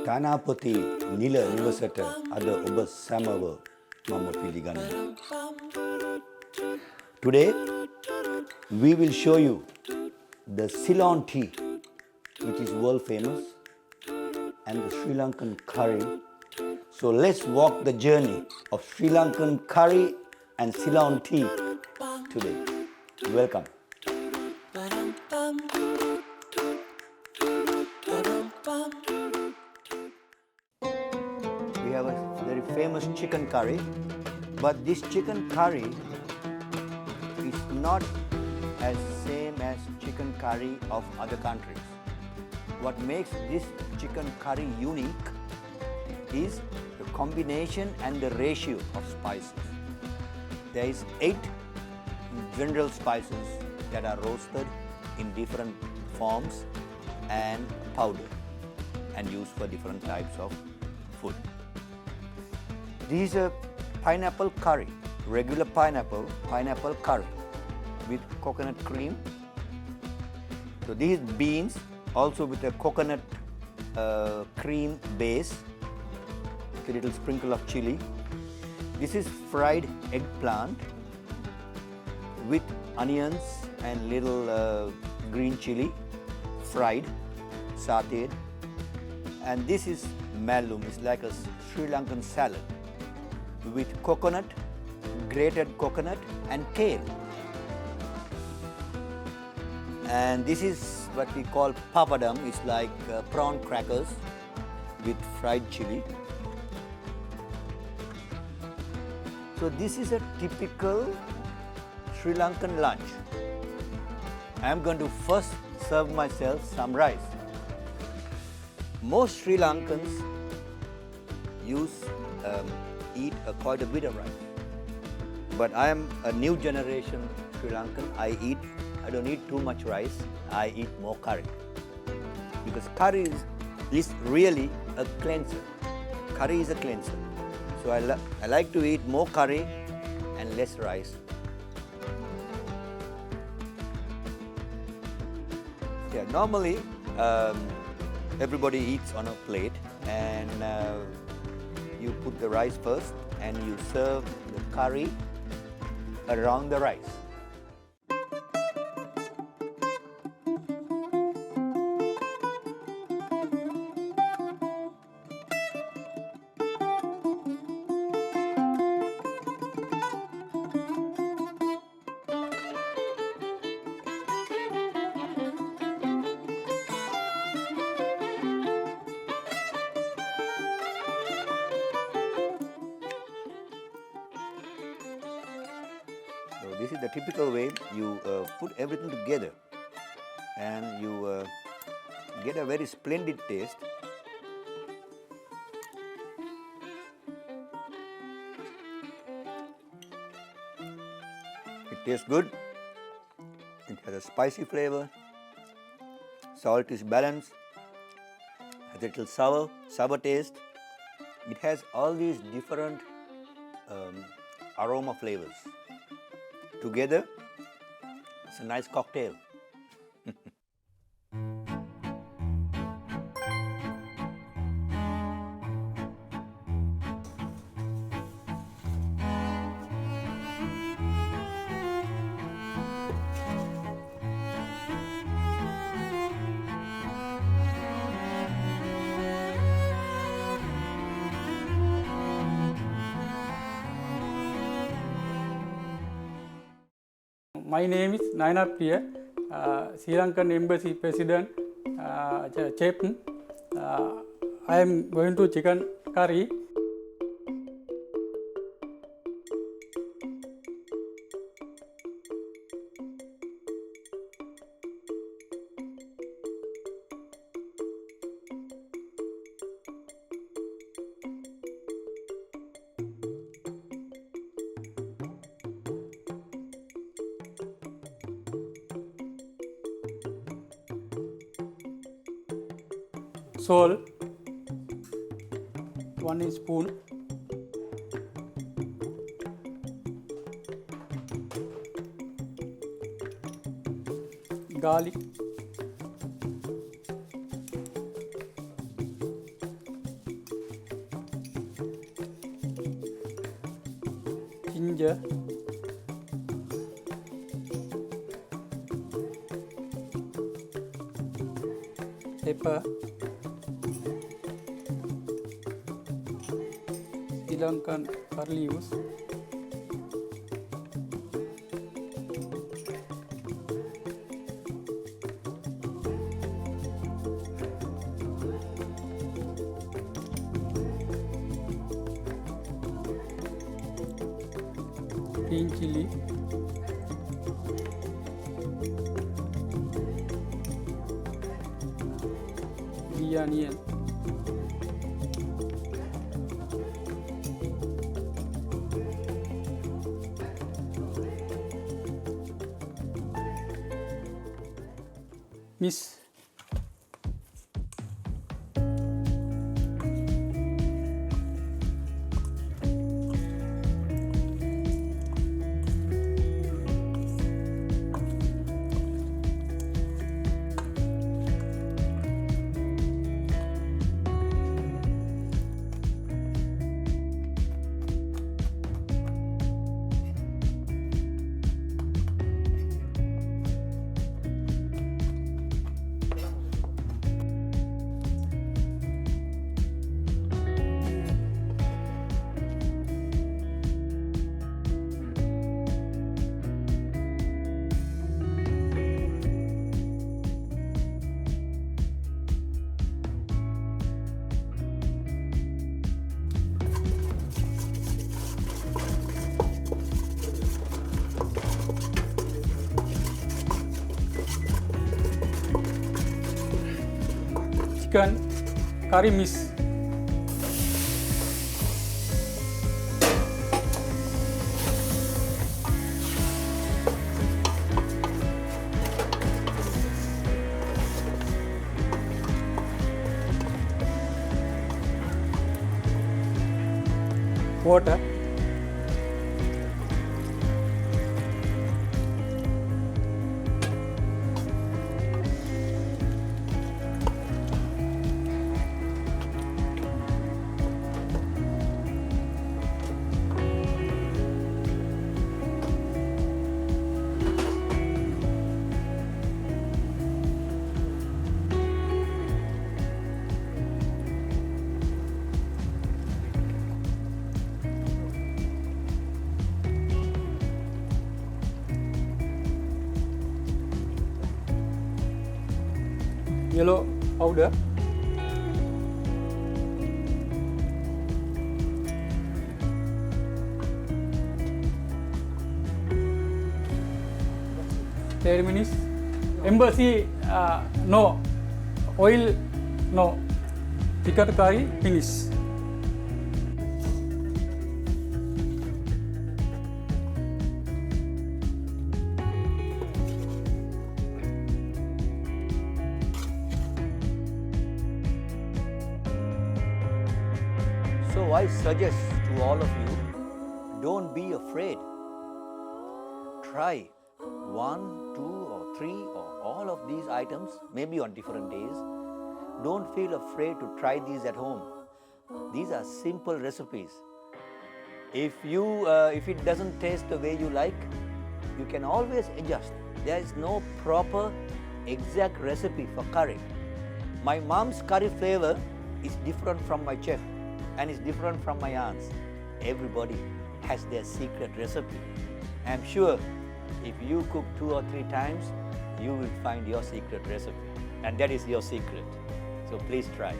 තානාපති නිල නිවසට අද ඔබ සැමව මම පිළිගන්නවා. Today we will show you the Ceylon tea, which is world famous, and the Sri Lankan curry. So let's walk the journey of Sri Lankan curry and Ceylon tea today. Welcome. We have a very famous chicken curry, but this chicken curry is not as same as chicken curry of other countries. What makes this chicken curry unique is the combination and the ratio of spices. There is 8 general spices that are roasted in different forms and powdered and used for different types of food. This is a pineapple curry, regular pineapple curry with coconut cream. So these beans also with a coconut cream base, a little sprinkle of chili. This is fried eggplant with onions and little green chili, fried, sauteed. And this is malum, it's like a Sri Lankan salad with coconut, grated coconut and kale. And this is what we call papadam, it's like prawn crackers with fried chili. So this is a typical Sri Lankan lunch. I am going to first serve myself some rice. Most Sri Lankans eat quite a bit of rice. But I am a new generation Sri Lankan. I don't eat too much rice. I eat more curry. Because curry is really a cleanser. Curry is a cleanser. So I like to eat more curry and less rice. Yeah, normally everybody eats on a plate and you put the rice first and you serve the curry around the rice. So this is the typical way you put everything together and you get a very splendid taste. It tastes good. It has a spicy flavor. Salt is balanced. Has a little sour taste. It has all these different aroma flavors. Together, it's a nice cocktail. My name is Naina Priya, Sri Lankan Embassy President, Chairman. I am going to chicken curry. Salt, 1 spoon, garlic, ginger, pepper, Sri Lankan curry leaves, green chili, onion, mix. Chicken curry mix. Water. Yellow powder, terminus, embassy, no, oil, no, chicken curry, finish. So I suggest to all of you, don't be afraid. Try 1, 2 or 3 or all of these items, maybe on different days. Don't feel afraid to try these at home. These are simple recipes. If it doesn't taste the way you like, you can always adjust. There is no proper exact recipe for curry. My mom's curry flavor is different from my chef and is different from my aunt's. Everybody has their secret recipe. I'm sure if you cook 2 or 3 times, you will find your secret recipe. And that is your secret. So please try.